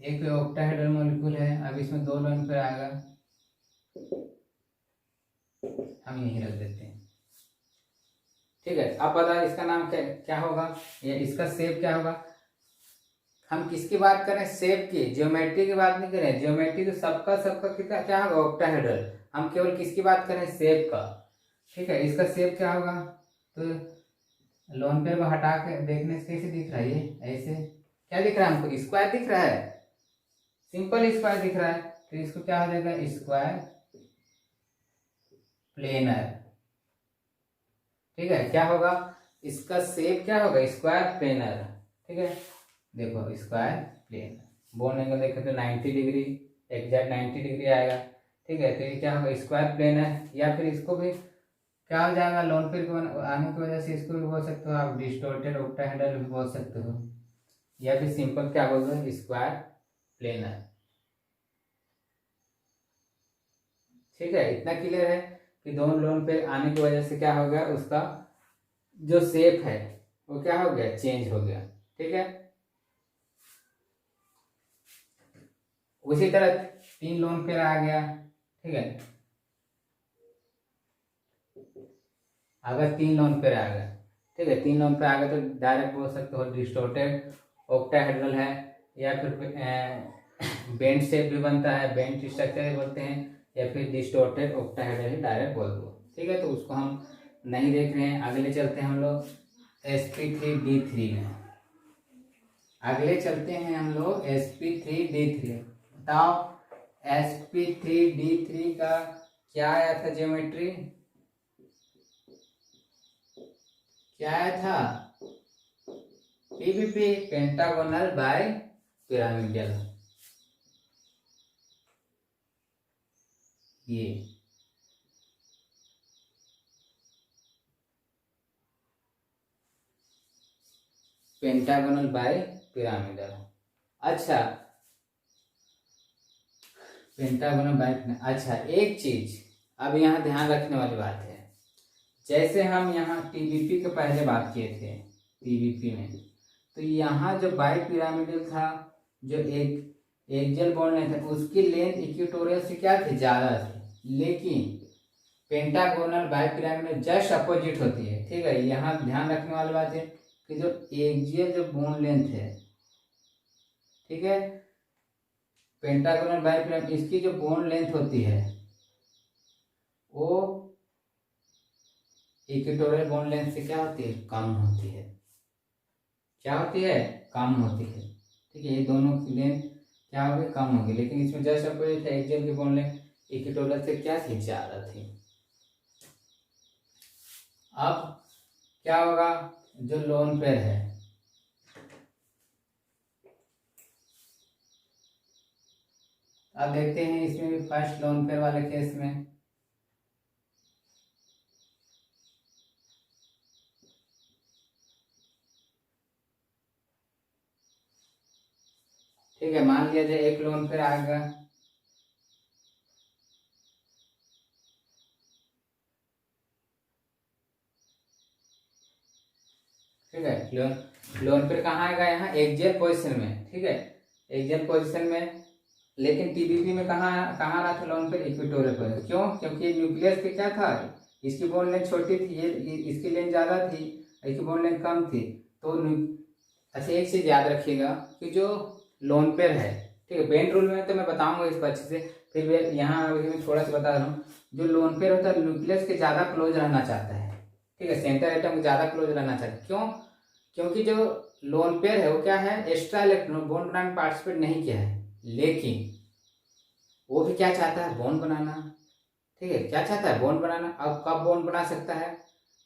एक ऑक्टाहेड्रल मॉलिक्यूल है, अब इसमें 2 लोन पर आएगा, हम यही रख देते हैं, ठीक है। अब पता इसका नाम क्या होगा, या इसका शेप क्या होगा। हम किसकी बात करें, शेप की, ज्योमेट्री की बात नहीं करें, ज्योमेट्री तो सबका कितना क्या होगा, ऑक्टाहेड्रल। हम केवल किसकी बात करें, शेप का, ठीक है। इसका शेप क्या होगा, तो लोन पेयर को हटा के देखने से कैसे दिख रहा है, ये ऐसे क्या दिख रहा है हमको, स्क्वायर दिख रहा है, सिंपल स्क्वायर दिख रहा है, तो इसको क्या हो जाएगा, स्क्वायर प्लेनर, ठीक है। क्या होगा, इसका शेप क्या होगा, स्क्वायर प्लेनर, ठीक है। देखो स्क्वायर प्लेनर, बॉन्ड एंगल देखें तो 90 डिग्री, एग्जैक्ट 90 डिग्री आएगा, ठीक है। तो ये क्या होगा, स्क्वायर प्लेनर। या फिर इसको भी क्या हो जाएगा, लोन पेयर को आने की वजह से इसको भी बोल सकते हो आप डिस्टोर्टेड ऑक्टाहेड्रल भी बोल सकते हो, या फिर सिंपल क्या बोलोगे, स्क्वायर प्लेनर, ठीक है। इतना क्लियर है कि दोनों लोन पेयर आने की वजह से क्या हो गया, उसका जो शेप है वो क्या हो गया, चेंज हो गया, ठीक है। उसी तरह 3 लोन पेयर आ गया, ठीक है। अगर 3 लोन पेयर आ गया, ठीक है, 3 लोन पेयर आ गया तो डायरेक्ट बोल सकते हो डिस्टोर्टेड ऑक्टाहेड्रल है, या फिर बेंड शेप भी बनता है, बेंड स्ट्रक्चर भी बोलते हैं, या फिर डिस्टोर्टेड ऑक्टाहेड्रल ही डायरेक्ट बोल दो, ठीक है। तो उसको हम नहीं देख रहे हैं, अगले चलते हैं हम लोग sp3d3 में, अगले चलते हैं हम लोग sp3d3। बताओ sp3d3 का क्या आया था, ज्योमेट्री क्या आया था, पीपीपी, पेंटागोनल बाय पिरामिडल, ये पेंटागोनल बाय पिरामिडल। अच्छा पेंटागोनल बाय, अच्छा एक चीज अब यहाँ ध्यान रखने वाली बात है, जैसे हम यहाँ टीबीपी के पहले बात किए थे, टीबीपी में तो यहाँ जो बाय पिरामिडल था, जो एक एक्सियल बॉन्ड लेंथ है उसकी लेंथ इक्वेटोरियल से क्या थी, ज्यादा थी, लेकिन pentagonal bipyramidal just opposite होती है, ठीक है। यहाँ ध्यान रखने वाली बात है कि जो एक्सियल जो बॉन्ड लेंथ है, ठीक है, पेंटागोनल बाय पिरामिडल इसकी जो बॉन्ड लेंथ होती है वो इक्वेटोरियल बॉन्ड लेंथ से क्या होती है, कम होती है, क्या होती है, कम होती है, ठीक है। ये दोनों की लेंथ क्या होगी, कम होगी, लेकिन इसमें जस्ट अपोजिट है, एक्सियल की बॉन्ड लेंथ इक्वेटोरियल से क्या थी, ज्यादा थी। अब क्या होगा, जो लोन पेयर है, अब देखते हैं इसमें भी फर्स्ट लोन पेयर वाले केस में, ठीक है। मान लिया जाए एक लोन पेयर आ गया, ठीक है। लोन पेयर कहाँ आएगा, यहाँ एक्सियल पोजीशन में, ठीक है, एक्सियल पोजीशन में। लेकिन टीबीपी में कहाँ कहाँ रहा था लोन पेयर, इक्वेटोरियल पोजीशन, क्यों, क्योंकि न्यूक्लियस पे क्या था, इसकी बॉन्ड लेंथ छोटी थी, ये इसकी लेंथ ज्यादा थी, इसकी बॉन्ड लेंथ कम थी, तो अच्छा एक चीज याद रखिएगा कि जो लोन पेयर है, ठीक है, बेंड रूल में तो मैं बताऊंगा इसको अच्छे से, फिर भी यहाँ मैं थोड़ा सा बता रहा हूँ। जो लोन पेयर होता है न्यूक्लियस के ज्यादा क्लोज रहना चाहता है, ठीक है, सेंटर एटम के ज्यादा क्लोज रहना चाहता है, क्यों, क्योंकि जो लोन पेयर है वो क्या है, एक्स्ट्रा इलेक्ट्रॉन बॉन्ड बनाने में पार्टिसिपेट नहीं किया है, लेकिन वो भी क्या चाहता है, बॉन्ड बनाना, ठीक है, क्या चाहता है, बॉन्ड बनाना। अब कब बॉन्ड बना सकता है,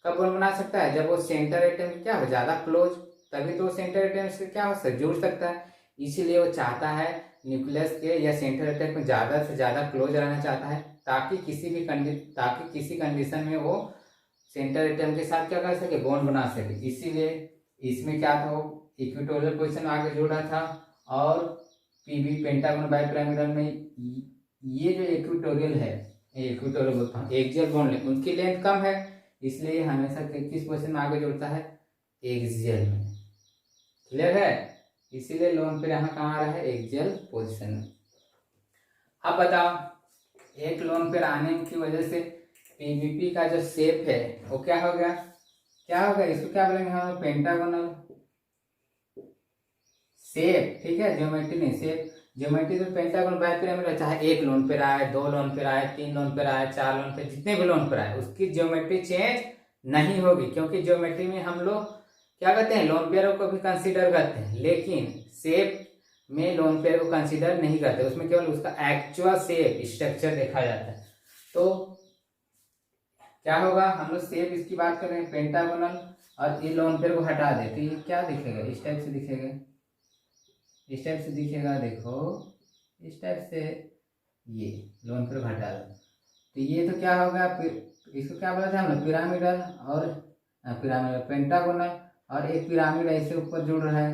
कब बॉन्ड बना सकता है, जब वो सेंटर एटम क्या हो, ज्यादा क्लोज, तभी तो सेंटर एटम से क्या हो सकता है, जुड़ सकता है। इसीलिए वो चाहता है न्यूक्लियस के या सेंटर एटम में ज़्यादा से ज़्यादा क्लोज रहना चाहता है, ताकि किसी कंडीशन में वो सेंटर एटम के साथ क्या कर सके, बॉन्ड बना सके। इसीलिए इसमें क्या था, वो इक्वेटोरियल पोजीशन आगे जोड़ा था। और पीबी पेंटागन बाइपिरामिडल में ये जो इक्वेटोरियल है, इक्वेटोरियल बोलता हूँ, एक्सियल बॉन्ड उनकी लेंथ कम है, इसलिए हमेशा किस पोजीशन में आगे जोड़ता है, एक्सियल में। क्लियर है? इसीलिए लोन पेयर यहाँ कहाँ आ रहा है, एक्सियल पोजीशन में। अब बताओ, एक लोन पेयर आने की वजह से पीवीपी का जो शेप है वो क्या हो गया, इसको क्या बोलेंगे हम, पेंटागोनल शेप। ठीक है, ज्योमेट्री नहीं, शेप। ज्योमेट्री तो पेंटागोनल बाइपिरामिड, चाहे एक लोन पेयर आए, 2 लोन पेयर आए, 3 लोन पेयर आए, 4 लोन पेयर, जितने भी लोन पेयर आए, उसकी ज्योमेट्री चेंज नहीं होगी, क्योंकि ज्योमेट्री में हम लोग क्या करते हैं, लोन पेयरों को भी कंसीडर करते हैं, लेकिन शेप में लोन पेयर को कंसीडर नहीं करते, उसमें केवल उसका एक्चुअल शेप स्ट्रक्चर देखा जाता है। तो क्या होगा, हम लोग शेप इसकी बात कर रहे हैं पेंटागोनल, और ये लोन पेयर को हटा दे तो ये क्या दिखेगा, इस टाइप से दिखेगा, इस टाइप से दिखेगा। देखो इस टाइप से, ये लोन पेयर को हटा दो तो ये तो क्या होगा, इसको क्या बोला था हमने, पिरामिडल और पिरामिडल पेंटागोनल, और एक पिरामिड ऐसे ऊपर जुड़ रहा है।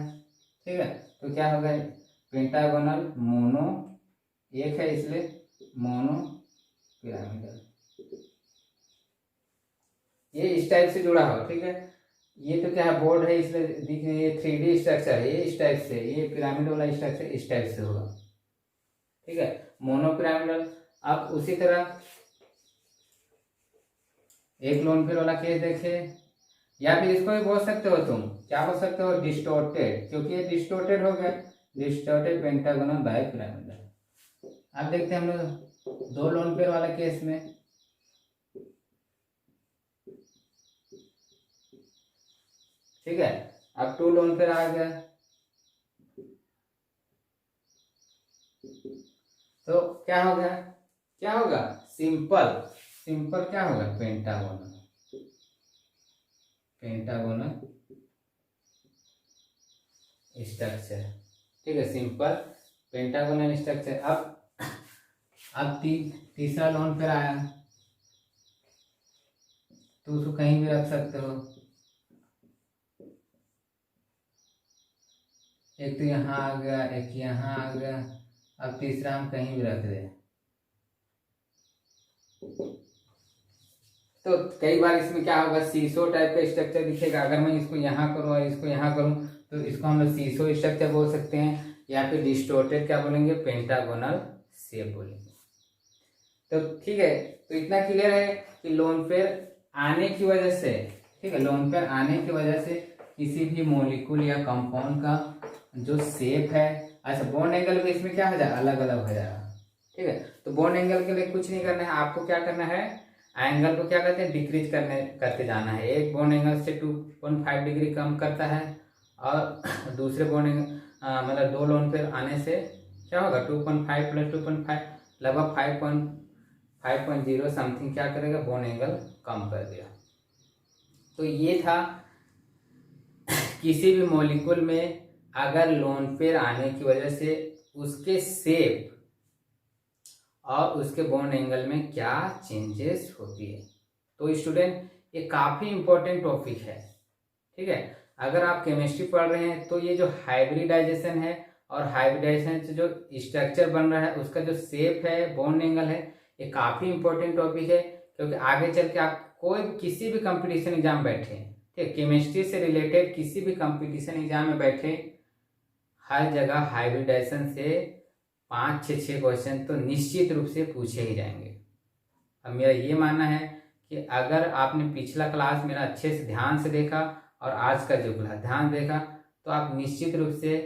ठीक है, तो क्या होगा, पेंटागोनल मोनो एक है, इसलिए मोनो पिरामिडल, ये इस टाइप से जुड़ा हो। ठीक है, ये तो क्या है, बोर्ड है, इसलिए दिख रही है, 3D स्ट्रक्चर है, ये इस टाइप से, ये पिरामिड वाला स्ट्रक्चर इस टाइप से होगा। ठीक है, मोनो पिरामिडल। अब उसी तरह एक लोन पेयर वाला केस देखे, या फिर इसको भी बोल सकते हो तुम, क्या बोल सकते हो, डिस्टोर्टेड, क्योंकि ये डिस्टोर्टेड हो गया, डिस्टोर्टेड पेंटागोनल बाइपिरामिडल। अब देखते हैं हम लोग 2 लोन पेयर वाला केस में। ठीक है, अब 2 लोन पेयर आ गया, तो क्या हो गया, सिंपल क्या होगा, पेंटागोनल स्ट्रक्चर। ठीक है, सिंपल पेंटागोनल स्ट्रक्चर। अब तीसरा लोन पेयर आया, तो उसको कहीं भी रख सकते हो, एक तो यहाँ आ गया, एक यहाँ आ गया, अब तीसरा हम कहीं भी रख दे। तो कई बार इसमें क्या होगा, सीसो टाइप का स्ट्रक्चर दिखेगा। अगर मैं इसको यहाँ करूँ और इसको यहाँ करूँ तो इसको हम लोग सीसो स्ट्रक्चर बोल सकते हैं, या फिर डिस्टोर्टेड क्या बोलेंगे, पेंटागोनल शेप बोलेंगे। तो ठीक है, तो इतना क्लियर है कि लोन पेयर आने की वजह से, ठीक है, लोन पेयर आने की वजह से किसी भी मॉलिक्यूल या कंपाउंड का जो शेप है, अच्छा बॉन्ड एंगल भी इसमें क्या हो जाएगा, अलग अलग हो जाएगा। ठीक है, तो बॉन्ड एंगल के लिए कुछ नहीं करना है, आपको क्या करना है, एंगल को क्या करते हैं, डिक्रीज करते जाना है। एक बॉन्ड एंगल से 2.5 डिग्री कम करता है, और दूसरे बॉन्ड एंगल मतलब 2 लोन पेयर आने से क्या होगा, 2.5 प्लस 2.5 लगभग 5.0 समथिंग क्या करेगा, बॉन्ड एंगल कम कर दिया। तो ये था किसी भी मॉलिक्यूल में अगर लोन पेयर आने की वजह से उसके शेप और उसके बॉन्ड एंगल में क्या चेंजेस होती है। तो स्टूडेंट ये काफ़ी इंपॉर्टेंट टॉपिक है। ठीक है, अगर आप केमिस्ट्री पढ़ रहे हैं तो ये जो हाइब्रिडाइजेशन है और हाइब्रिडाइजेशन से जो स्ट्रक्चर बन रहा है, उसका जो शेप है, बॉन्ड एंगल है, ये काफ़ी इंपॉर्टेंट टॉपिक है, क्योंकि आगे चल के आप किसी भी कंपटीशन एग्जाम बैठे, ठीक, केमिस्ट्री से रिलेटेड किसी भी कंपटीशन एग्जाम में बैठे, हर जगह हाइब्रिडाइजेशन से 5-6 क्वेश्चन तो निश्चित रूप से पूछे ही जाएंगे। अब मेरा ये मानना है कि अगर आपने पिछला क्लास मेरा अच्छे से ध्यान से देखा और आज का जो क्लास ध्यान देखा, तो आप निश्चित रूप से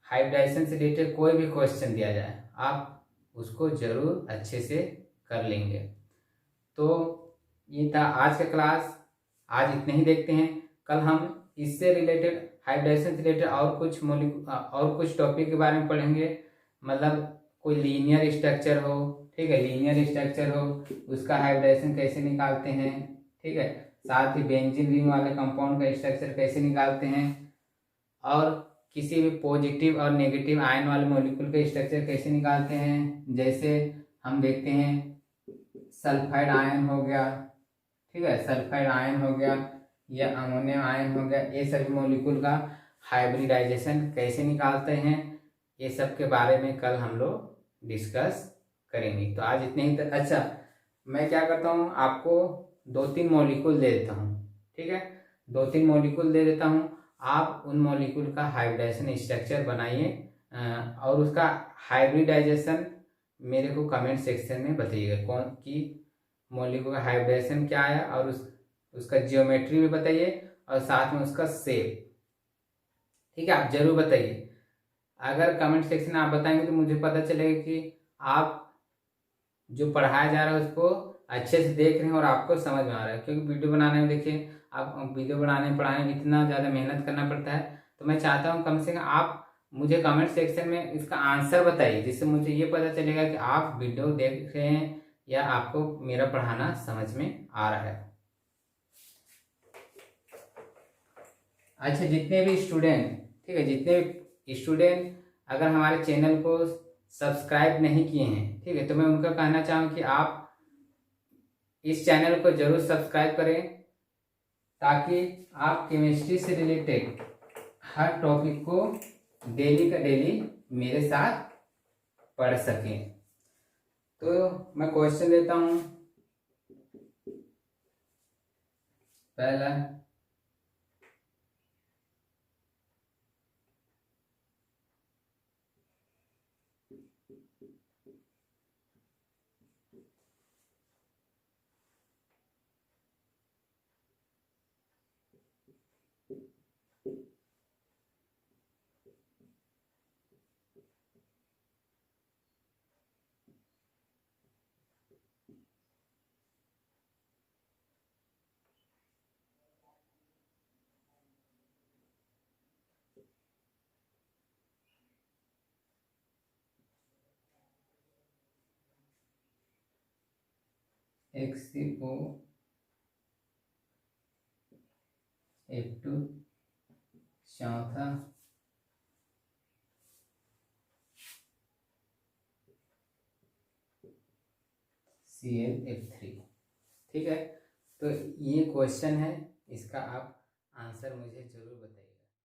हाइब्रिडाइजेशन से रिलेटेड कोई भी क्वेश्चन दिया जाए आप उसको जरूर अच्छे से कर लेंगे। तो ये था आज का क्लास, आज इतने ही देखते हैं। कल हम इससे रिलेटेड हाइब्रिडाइजेशन से रिलेटेड और कुछ टॉपिक के बारे में पढ़ेंगे, मतलब कोई लीनियर स्ट्रक्चर हो, ठीक है, लीनियर स्ट्रक्चर हो उसका हाइब्रिडाइजेशन कैसे निकालते हैं, ठीक है, साथ ही बेंजीन रिंग वाले कंपाउंड का स्ट्रक्चर कैसे निकालते हैं, और किसी भी पॉजिटिव और नेगेटिव आयन वाले मॉलिक्यूल के स्ट्रक्चर कैसे निकालते हैं। जैसे हम देखते हैं सल्फाइड आयन हो गया, ठीक है, सल्फाइड आयन हो गया या अमोनियम आयन हो गया, ये सभी मॉलिक्यूल का हाइब्रिडाइजेशन कैसे निकालते हैं, ये सब के बारे में कल हम लोग डिस्कस करेंगे। तो आज इतने ही अच्छा, मैं क्या करता हूँ, आपको 2-3 मॉलिक्यूल दे देता हूँ, ठीक है, 2-3 मॉलिक्यूल दे देता हूँ। आप उन मॉलिक्यूल का हाइब्रिडाइजेशन स्ट्रक्चर बनाइए और उसका हाइब्रिडाइजेशन मेरे को कमेंट सेक्शन में बताइएगा, कौन की मॉलिक्यूल का हाइब्रिडाइजेशन क्या है, और उसका जियोमेट्री भी बताइए और साथ में उसका शेप, ठीक है, आप जरूर बताइए। अगर कमेंट सेक्शन में आप बताएंगे तो मुझे पता चलेगा कि आप जो पढ़ाया जा रहा है उसको अच्छे से देख रहे हैं और आपको समझ में आ रहा है। क्योंकि वीडियो बनाने में देखिए, आप वीडियो बनाने पढ़ाने में इतना ज़्यादा मेहनत करना पड़ता है, तो मैं चाहता हूँ कम से कम आप मुझे कमेंट सेक्शन में इसका आंसर बताइए, जिससे मुझे ये पता चलेगा कि आप वीडियो देख रहे हैं या आपको मेरा पढ़ाना समझ में आ रहा है। अच्छा, जितने भी स्टूडेंट, ठीक है, जितने भी स्टूडेंट अगर हमारे चैनल को सब्सक्राइब नहीं किए हैं, ठीक है, तो मैं उनका कहना चाहूँ कि आप इस चैनल को जरूर सब्सक्राइब करें, ताकि आप केमिस्ट्री से रिलेटेड हर टॉपिक को डेली का डेली मेरे साथ पढ़ सकें। तो मैं क्वेश्चन देता हूँ। पहला, XCO F2, चौथा ClF3, ठीक है। तो ये क्वेश्चन है, इसका आप आंसर मुझे जरूर बताइए।